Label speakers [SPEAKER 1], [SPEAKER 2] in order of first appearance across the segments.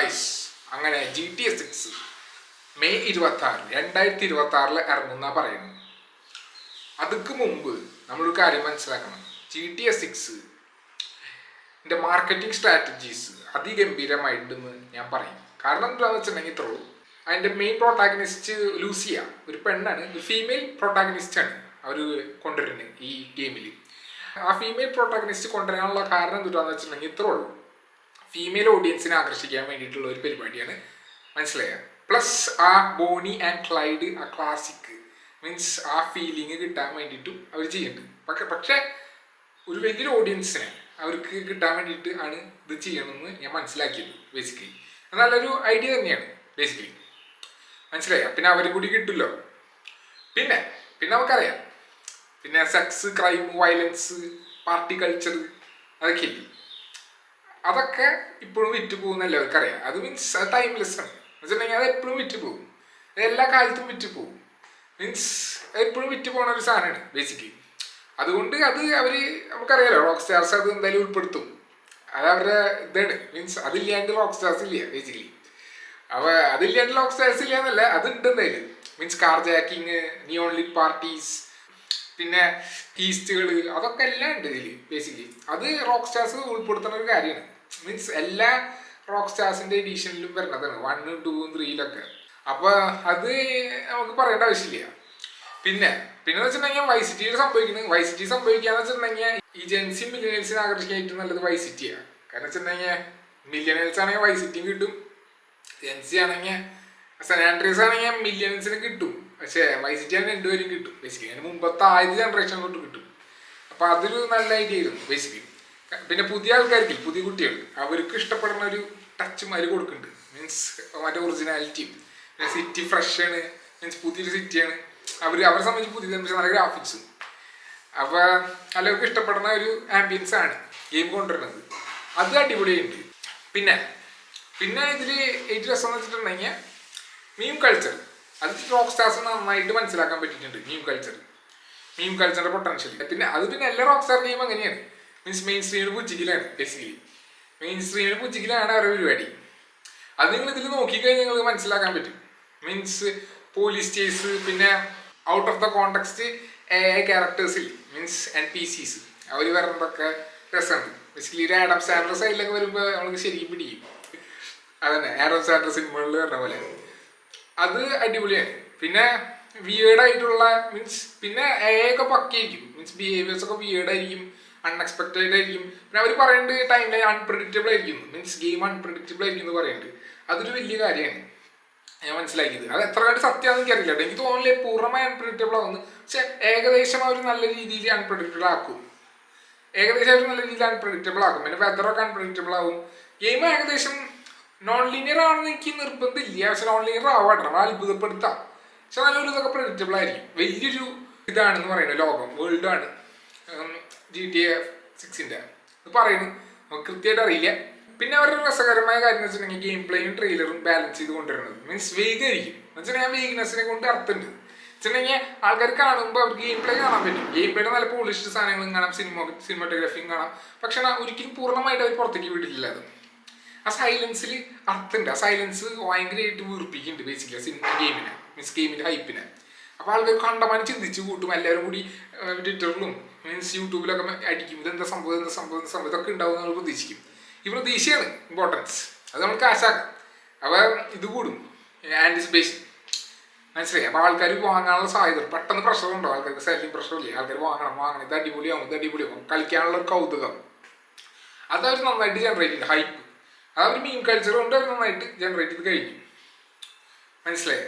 [SPEAKER 1] Guys, അങ്ങനെ GTA 6 May 26 ഇറങ്ങുന്ന പറയുന്നു. അതിക്ക് മുമ്പ് നമ്മളൊരു കാര്യം മനസ്സിലാക്കണം. GTA 6 മാർക്കറ്റിംഗ് സ്ട്രാറ്റജീസ് അതിഗംഭീരമായിട്ടെന്ന് ഞാൻ പറയും. കാരണം എന്താണെന്ന് വെച്ചിട്ടുണ്ടെങ്കിൽ ഇത്രയുള്ളൂ. അതിൻ്റെ മെയിൻ പ്രോട്ടാഗനിസ്റ്റ് ലൂസിയ ഒരു പെണ്ണാണ്, ഒരു ഫീമെയിൽ പ്രോട്ടാഗനിസ്റ്റാണ് അവർ കൊണ്ടുവരുന്നത് ഈ ഗെയിമിൽ. ആ ഫീമെയിൽ പ്രോട്ടാഗനിസ്റ്റ് കൊണ്ടുവരാനുള്ള കാരണം എന്താണെന്ന് വെച്ചിട്ടുണ്ടെങ്കിൽ ഇത്രയുള്ളൂ. ഫീമെയിൽ ഓഡിയൻസിനെ ആകർഷിക്കാൻ വേണ്ടിയിട്ടുള്ള ഒരു പരിപാടിയാണ്, മനസ്സിലായ. പ്ലസ് ആ ബോണി ആൻഡ് ക്ലൈഡ്, ആ ക്ലാസിക് മീൻസ് ആ ഫീലിംഗ് കിട്ടാൻ വേണ്ടിയിട്ടും അവർ ചെയ്യുന്നുണ്ട്. പക്ഷേ ഒരു വലിയൊരു ഓഡിയൻസിനെ അവർക്ക് കിട്ടാൻ വേണ്ടിയിട്ട് ആണ് ഇത് ചെയ്യണമെന്ന് ഞാൻ മനസ്സിലാക്കിയത്. ബേസിക്കലി നല്ലൊരു ഐഡിയ തന്നെയാണ് ബേസിക്കലി, മനസ്സിലായ. പിന്നെ അവരും കൂടി കിട്ടുമല്ലോ. പിന്നെ നമുക്കറിയാം, പിന്നെ sex, crime, violence, party culture അതൊക്കെ ഇല്ലേ, അതൊക്കെ ഇപ്പോഴും വിറ്റ് പോകുന്ന എല്ലാവർക്കും അറിയാം. അത് മീൻസ് അത് ടൈംലെസ് ആണ് വെച്ചിട്ടുണ്ടെങ്കിൽ അത് എപ്പോഴും വിറ്റ് പോകും, എല്ലാ കാലത്തും വിറ്റ് പോകും. മീൻസ് എപ്പോഴും വിറ്റ് പോകുന്ന ഒരു സാധനമാണ് ബേസിക്കലി. അതുകൊണ്ട് അത് അവർ നമുക്കറിയാലോ, റോക്ക് സ്റ്റാർസ് അത് എന്തായാലും ഉൾപ്പെടുത്തും. അത് അവരുടെ ഇതാണ്. മീൻസ് അതില്ലാണ്ട് റോക്ക് സ്റ്റാർസ് ഇല്ല ബേസിക്കലി. അപ്പോൾ അതില്ലാണ്ട് റോക്ക് സ്റ്റാർസ് ഇല്ല എന്നല്ല, അതുണ്ട് എന്തായാലും. Means car jacking, neon lit parties, പിന്നെ ഈസ്റ്റുകൾ, അതൊക്കെ എല്ലാം ഉണ്ട് ഇതിൽ ബേസിക്കലി. അത് റോക്ക് സ്റ്റാർസ് ഉൾപ്പെടുത്തുന്ന ഒരു കാര്യമാണ്. മീൻസ് എല്ലാ റോക്ക് സ്റ്റാർസിൻ്റെ എഡീഷനിലും വരുന്നതാണ്, 1, 2, 3 അപ്പോൾ അത് നമുക്ക് പറയേണ്ട ആവശ്യമില്ല. പിന്നെ വെച്ചിട്ടുണ്ടെങ്കിൽ വൈസിറ്റിയിൽ സംഭവിക്കാന്ന് വെച്ചിട്ടുണ്ടെങ്കിൽ ഈ ജെൻസി മില്യനേഴ്സിനെ ആകർഷിക്കാൻ ഏറ്റവും നല്ലത് വൈസിറ്റിയാണ്. കാരണം വെച്ചിട്ടുണ്ടെങ്കിൽ മില്യനേഴ്സ് ആണെങ്കിൽ വൈസിറ്റിയും കിട്ടും, ജെൻസി ആണെങ്കിൽ സെനാൻഡ്രീസ് ആണെങ്കിൽ മില്യനേഴ്സിന് കിട്ടും. പക്ഷേ വൈസിറ്റി ആണെങ്കിൽ രണ്ടുപേരും കിട്ടും ബേസിക്കലി. അതിന് മുമ്പത്തെ ആദ്യ ജനറേഷൻ തൊട്ട് കിട്ടും. അപ്പോൾ അതൊരു നല്ല ഐഡിയ ആയിരുന്നു ബേസിക്കലി. പിന്നെ പുതിയ ആൾക്കാർക്ക്, പുതിയ കുട്ടികൾ, അവർക്ക് ഇഷ്ടപ്പെടുന്ന ഒരു ടച്ച് മാതിരി കൊടുക്കുന്നുണ്ട്. മീൻസ് മറ്റേ ഒറിജിനാലിറ്റിയും, പിന്നെ സിറ്റി ഫ്രഷാണ്, മീൻസ് പുതിയൊരു സിറ്റിയാണ്. അവരെ സംബന്ധിച്ച് പുതിയ നല്ല ഗ്രാഫിക്സും. അപ്പോൾ എല്ലാവർക്കും ഇഷ്ടപ്പെടുന്ന ഒരു ആംബിയൻസ് ആണ് ഗെയിം കൊണ്ടുവരുന്നത്. അത് അടിപൊളിയുണ്ട്. പിന്നെ ഇതിൽ ഏറ്റവും രസം എന്ന് വെച്ചിട്ടുണ്ടെങ്കിൽ മീം കൾച്ചർ. അത് റോക്ക് സ്റ്റാർസ് നന്നായിട്ട് മനസ്സിലാക്കാൻ പറ്റിയിട്ടുണ്ട്. മീം കൾച്ചറിൻ്റെ പൊട്ടൻഷ്യൽ. പിന്നെ എല്ലാ റോക്ക് സ്റ്റാർ ഗെയിം അങ്ങനെയാണ്. മീൻസ് മെയിൻ സ്ട്രീമിന് പുച്ചിക്കലാണ് ബേസിക്കലി. അവരുടെ പരിപാടി. അത് നിങ്ങൾ ഇതിൽ നോക്കിക്കഴിഞ്ഞാൽ നിങ്ങൾക്ക് മനസ്സിലാക്കാൻ പറ്റും. മീൻസ് പോലീസ് ചേസ്, പിന്നെ ഔട്ട് ഓഫ് ദ കോണ്ടെക്സ്റ്റ് ക്യാരക്ടേഴ്സിൽ മീൻസ് NPCs അവർ വരുന്നതൊക്കെ രസമുണ്ട് ബേസിക്കലി. ഒരു ആഡം സാൻഡർ സൈഡിലൊക്കെ വരുമ്പോൾ നമ്മൾക്ക് ശരിക്കും പിടിക്കും. അതന്നെ ആഡം സാൻഡർ സിനിമകളിൽ വരുന്ന പോലെ അത് അടിപൊളിയാണ്. പിന്നെ വിയേർഡായിട്ടുള്ള മീൻസ് പിന്നെ ഒക്കെ പക്കയായിരിക്കും. മീൻസ് ബിഹേവിയേഴ്സ് ഒക്കെ വിയേർഡായിരിക്കും, അൺഎക്സ്പെക്റ്റഡ് ആയിരിക്കും. പിന്നെ അവർ പറയുന്നത് ടൈം ലൈൻ അൺപ്രഡിക്റ്റബിൾ ആയിരിക്കും. മീൻസ് ഗെയിം അൺപ്രഡിക്റ്റബിൾ ആയിരിക്കും എന്ന് പറയുന്നുണ്ട്. അതൊരു വലിയ കാര്യമാണ് ഞാൻ മനസ്സിലാക്കിയത്. അത് എത്ര കണ്ട് സത്യമാണെന്ന് എനിക്കറിയില്ല. എനിക്ക് തോന്നില്ല പൂർണ്ണമായി അൺപ്രഡിക്റ്റബിൾ ആവുന്നു. പക്ഷെ ഏകദേശം അവർ നല്ല രീതിയിൽ അൺപ്രഡിക്റ്റബിൾ ആക്കും. പിന്നെ വെതറൊക്കെ അൺപ്രഡിക്റ്റബിൾ ആവും. ഗെയിം ഏകദേശം നോൺ ലീനിയർ ആണെന്ന് എനിക്ക് നിർബന്ധമില്ല. പക്ഷെ നോൺ ലീനിയർ ആവട്ടെ, അത്ഭുതപ്പെടുത്താം. പക്ഷെ നല്ലൊരു ഇതൊക്കെ പ്രഡിക്റ്റബിൾ ആയിരിക്കും. വലിയൊരു ഇതാണെന്ന് പറയുന്നത്, ലോകം, വേൾഡാണ് GTA 6 ഇത് പറയുന്നു. നമുക്ക് കൃത്യമായിട്ട് അറിയില്ല. പിന്നെ അവരുടെ രസകരമായ കാര്യം എന്ന് വെച്ചിട്ടുണ്ടെങ്കിൽ ഗെയിം പ്ലേയും ട്രെയിലറും ബാലൻസ് ചെയ്ത് കൊണ്ടുവരുന്നത്. മീൻസ് വേഗമായിരിക്കും എന്ന് വെച്ചിട്ടുണ്ടെങ്കിൽ ആ വീക്ക്നെസ്സിനെ കൊണ്ട് അർത്ഥമുണ്ട്. വെച്ചിട്ടുണ്ടെങ്കിൽ ആൾക്കാർ കാണുമ്പോൾ അവർക്ക് ഗെയിം പ്ലേ കാണാൻ പറ്റും. ഗെയിം പ്ലേയുടെ നല്ല പോളിഷ്ഡ് സാധനങ്ങളും കാണാം, സിനിമാറ്റോഗ്രാഫിയും കാണാം. പക്ഷെ ഒരിക്കലും പൂർണ്ണമായിട്ട് അവർ പുറത്തേക്ക് വിടില്ല. അത് ആ സൈലൻസിൽ അർത്ഥമുണ്ട്. ആ സൈലൻസ് ഭയങ്കരമായിട്ട് വീർപ്പിക്കുന്നുണ്ട് ബേസിക്കലി സിനിമ ഗെയിമിനെ, മീൻസ് ഗെയിമിൻ്റെ ഹൈപ്പിനെ. അപ്പോൾ ആൾക്കാർ കണ്ടമാനം ചിന്തിച്ച് കൂട്ടും. എല്ലാവരും കൂടി ട്വിറ്ററിലും മീൻസ് യൂട്യൂബിലൊക്കെ അടിക്കും, ഇതെന്താ സംഭവം ഇതൊക്കെ ഉണ്ടാവും നമ്മൾ പ്രതീക്ഷിക്കും. ഈ പ്രതീക്ഷയാണ് ഇമ്പോർട്ടൻസ്. അത് നമ്മൾ കാശാക്കാം. അപ്പോൾ ഇത് കൂടും ആൻറ്റിസിപ്പേഷൻ, മനസ്സിലായി. അപ്പോൾ ആൾക്കാർ വാങ്ങാനുള്ള സാധ്യത, പെട്ടെന്ന് പ്രഷർ ഉണ്ടോ ആൾക്കാർക്ക്, സെല്ലിംഗ് പ്രഷറില്ലേ, ആൾക്കാർ വാങ്ങണം, ഇത് അടിപൊളിയാവും, കളിക്കാനുള്ള ഒരു കൗതുകം അതവർ നന്നായിട്ട് ജനറേറ്റ് ചെയ്യുന്നുണ്ട്. ഹൈപ്പ് അതവർ മീം കൾച്ചർ കൊണ്ട് അവർ നന്നായിട്ട് ജനറേറ്റ് ചെയ്ത് കഴിഞ്ഞു, മനസ്സിലായ.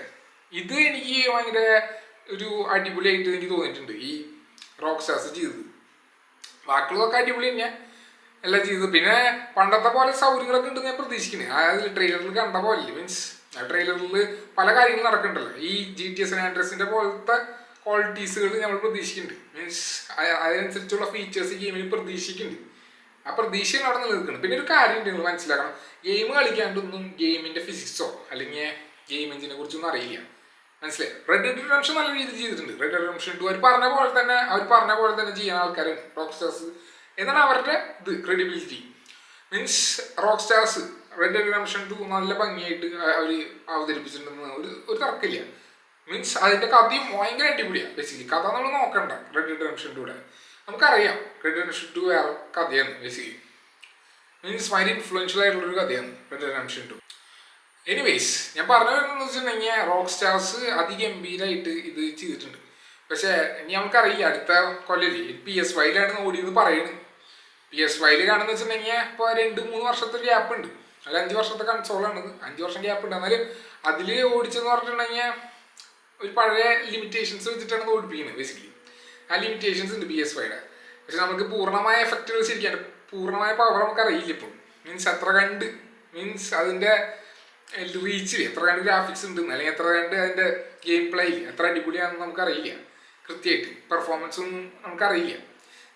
[SPEAKER 1] ഇത് എനിക്ക് ഭയങ്കര ഒരു അടിപൊളിയായിട്ട് എനിക്ക് തോന്നിയിട്ടുണ്ട് ഈ റോക്ക് സ്റ്റാർസ് ചെയ്തത്. ബാക്കിയുള്ളതൊക്കെ അടിപൊളി തന്നെയാണ് എല്ലാം ചെയ്തത്. പിന്നെ പണ്ടത്തെ പോലെ സൗകര്യങ്ങളൊക്കെ ഉണ്ടെന്ന് ഞാൻ പ്രതീക്ഷിക്കുന്നത്. അതായത് ട്രെയിലറിൽ കണ്ട പോലെ മീൻസ് ആ ട്രെയിലറിൽ പല കാര്യങ്ങളും നടക്കുന്നുണ്ടല്ലോ. ഈ GTA San Andreasന്റെ പോലത്തെ ക്വാളിറ്റീസുകൾ നമ്മൾ പ്രതീക്ഷിക്കുന്നുണ്ട്. മീൻസ് അതിനനുസരിച്ചുള്ള ഫീച്ചേഴ്സ് ഗെയിമിൽ പ്രതീക്ഷിക്കുന്നുണ്ട്. ആ പ്രതീക്ഷയാണ് അവിടെ നിലനിൽക്കുന്നത്. പിന്നെ ഒരു കാര്യം നിങ്ങൾ മനസ്സിലാക്കണം, ഗെയിം കളിക്കാണ്ടൊന്നും ഗെയിമിൻ്റെ ഫിസിക്സോ അല്ലെങ്കിൽ ഗെയിം എഞ്ചിനെ കുറിച്ചൊന്നും അറിയില്ല, മനസ്സിലായി. റെഡ് ഡെഡ് റിഡംഷൻ നല്ല രീതിയിൽ ചെയ്തിട്ടുണ്ട്. റെഡ് ഡെഡ് റിഡംഷൻ 2 അവർ പറഞ്ഞ പോലെ തന്നെ ചെയ്യുന്ന ആൾക്കാരാണ് റോക്ക് സ്റ്റാർസ്. എന്നാണ് അവരുടെ ഇത് credibility. Means rock stars red dead redemption 2 നല്ല ഭംഗിയായിട്ട് അവർ അവതരിപ്പിച്ചിട്ടുണ്ടെന്ന് ഒരു തർക്കമില്ല. മീൻസ് അതിൻ്റെ കഥയും ഭയങ്കര അടിപൊളിയാണ്. ബേസിക്കലി കഥ നമ്മൾ നോക്കണ്ട. റെഡ് ഡെഡ് റിഡംഷൻ 2 നമുക്കറിയാം റെഡ് ഡെഡ് റിഡംഷൻ 2 വേറെ കഥയാണ്. ബേസിക്കലി മീൻസ് ഭയങ്കര ഇൻഫ്ലുവൻഷ്യൽ ആയിട്ടുള്ളൊരു കഥയാണ് റെഡ് ഡെഡ് റിഡംഷൻ 2. എനിവേസ് ഞാൻ പറഞ്ഞു വരുന്നതെന്ന് വെച്ചിട്ടുണ്ടെങ്കിൽ റോക്ക് സ്റ്റാർസ് അതിഗംഭീരമായിട്ട് ഇത് ചെയ്തിട്ടുണ്ട്. പക്ഷേ ഇനി നമുക്കറിയില്ല അടുത്ത കൊല്ലം PS5 ഓടിയെന്ന് പറയുന്നത്. PS5 കാണുന്ന വെച്ചിട്ടുണ്ടെങ്കിൽ ഇപ്പോൾ 2-3 വർഷത്തെ ഗ്യാപ്പ് ഉണ്ട്. അല്ല 5 വർഷത്തെ കൺസോളാണിത്. 5 വർഷം ഗ്യാപ്പ് ഉണ്ട്. എന്നാലും അതിൽ ഓടിച്ചെന്ന് പറഞ്ഞിട്ടുണ്ടെങ്കിൽ ഒരു പഴയ ലിമിറ്റേഷൻസ് വെച്ചിട്ടാണ് ഓടിപ്പിക്കുന്നത്. ബേസിക്കലി ആ ലിമിറ്റേഷൻസ് ഉണ്ട് PS5. പക്ഷെ നമുക്ക് പൂർണ്ണമായ എഫക്റ്റുകൾ ശരിക്കാണ്, പൂർണ്ണമായ പവർ നമുക്കറിയില്ല ഇപ്പോൾ. മീൻസ് എത്ര കണ്ട് മീൻസ് അതിൻ്റെ റീച്ചിൽ എത്ര കണ്ട് ഗ്രാഫിക്സ് ഉണ്ടെന്ന്, അല്ലെങ്കിൽ എത്ര കണ്ട് അതിൻ്റെ ഗെയിം പ്ലേയിൽ എത്ര അടിപൊളിയാണെന്ന് നമുക്കറിയില്ല. കൃത്യമായിട്ട് പെർഫോമൻസും നമുക്കറിയില്ല.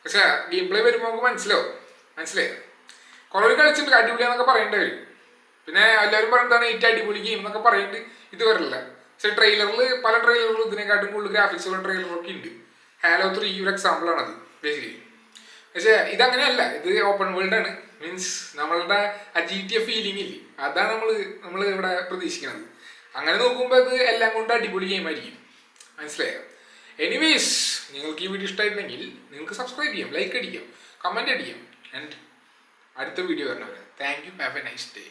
[SPEAKER 1] പക്ഷെ ഗെയിം പ്ലേ വരുമ്പോൾ നമുക്ക് മനസ്സിലായോ കുറേ കളിച്ചിട്ടുണ്ട് അടിപൊളിയാന്നൊക്കെ പറയേണ്ടി വരും. പിന്നെ എല്ലാവരും പറയുന്നതാണ് ഏറ്റവും അടിപൊളി ഗെയിം എന്നൊക്കെ പറയുന്നുണ്ട്. ഇത് വരില്ല. പക്ഷെ പല ട്രെയിലറുകളും ഇതിനെക്കാട്ടും കൂടുതൽ ഗ്രാഫിക്സുള്ള ട്രെയിലറൊക്കെ ഉണ്ട്. ഹാലോ 3 ഒരു എക്സാമ്പിളാണത് ബേസിക്കലി. പക്ഷെ ഇതങ്ങനെയല്ല, ഇത് ഓപ്പൺ വേൾഡ് ആണ്. മീൻസ് നമ്മളുടെ ആ GTA ഫീലിംഗ് ഇല്ലേ, അതാണ് നമ്മൾ ഇവിടെ പ്രതീക്ഷിക്കുന്നത്. അങ്ങനെ നോക്കുമ്പോൾ അത് എല്ലാം കൊണ്ട് അടിപൊളി ഗെയിമായിരിക്കും. മനസ്സിലായോ? എനിവേസ് നിങ്ങൾക്ക് ഈ വീഡിയോ ഇഷ്ടമായിട്ടുണ്ടെങ്കിൽ നിങ്ങൾക്ക് സബ്സ്ക്രൈബ് ചെയ്യാം, ലൈക്ക് അടിക്കാം, കമൻറ്റ് അടിക്കാം. ആൻഡ് അടുത്ത വീഡിയോ വരണവരെ thank you. Have a nice day.